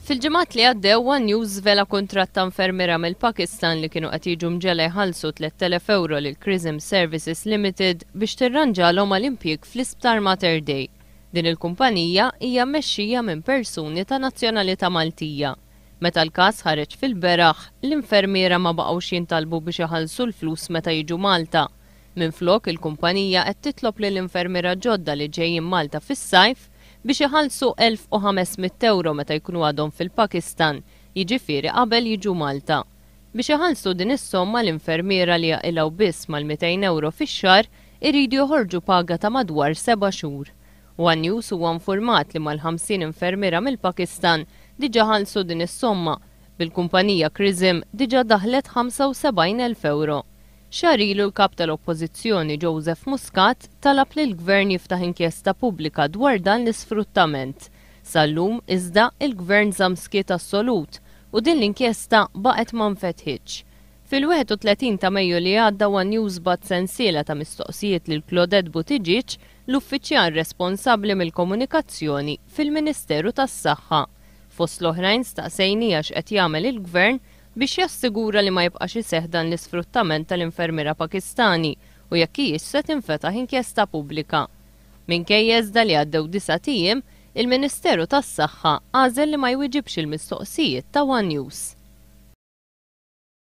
Fil-ġimgħat li għaddew One News vela kuntratt ta' infermiera mill-Pakistan li kienu qed jiġu mġela jħallsu 3,000 euro lil Crism Services Limited biex tirranġalhom għall-impjieg fl-Isptar Mater Dei. Din il-kumpanija hija mmexxija minn persuni ta' nazzjonalità Maltija. Meta l-każ ħareġ fil-beraħ, l-infermiera ma baqgħux jintalbu biex iħallsu l-flus meta jiġu Malta. Minflok il-kumpanija qed titlob lill-infermiera ġodda li ġejjin Malta fis-sajf biex iħallsu 1,500 euro meta jkunu għadhom fil-Pakistan, jiġifieri qabel jiġu Malta. Biex iħallsu din is-somma l-infermiera li jaqilgħu biss mal-200 euro fix-xahar iridu joħorġu paga ta' madwar 7 xhur. One News huwa infurmat li mal-50 infermiera mill-Pakistan diġà ħallsu din is-somma. Bil-kumpanija Crism diġà daħlet 75,000 euro. Xahar ilu l-kap tal-Oppożizzjoni Joseph Muscat talab li l-Gvern jiftaħ inkjesta pubblika dwar dan l-isfruttament. Sal-lum iżda il-Gvern żamm skiet assolut u din l-inkjesta baqgħet ma nfetħitx. Fil-31 ta' Mejju li għadda One News bat sensiela ta' mistoqsijiet lil Claudette Buttigieg, l-uffiċjal responsabbli mill-komunikazzjoni fil-Ministeru tas-Saħħa. Fost l-oħrajn staqsejnija x'qed jagħmel il-Gvern biex jassigura li ma jibqax iseħħ dan l-isfruttament tal-infermiera Pakistani u jekk hijiex se tinfetaħ inkjesta pubblika. Minkejja iżda li għaddew 9 tiem, il-Ministeru tas-Saħħa għażel li ma jwieġibx il-mistoqsijiet ta' One News.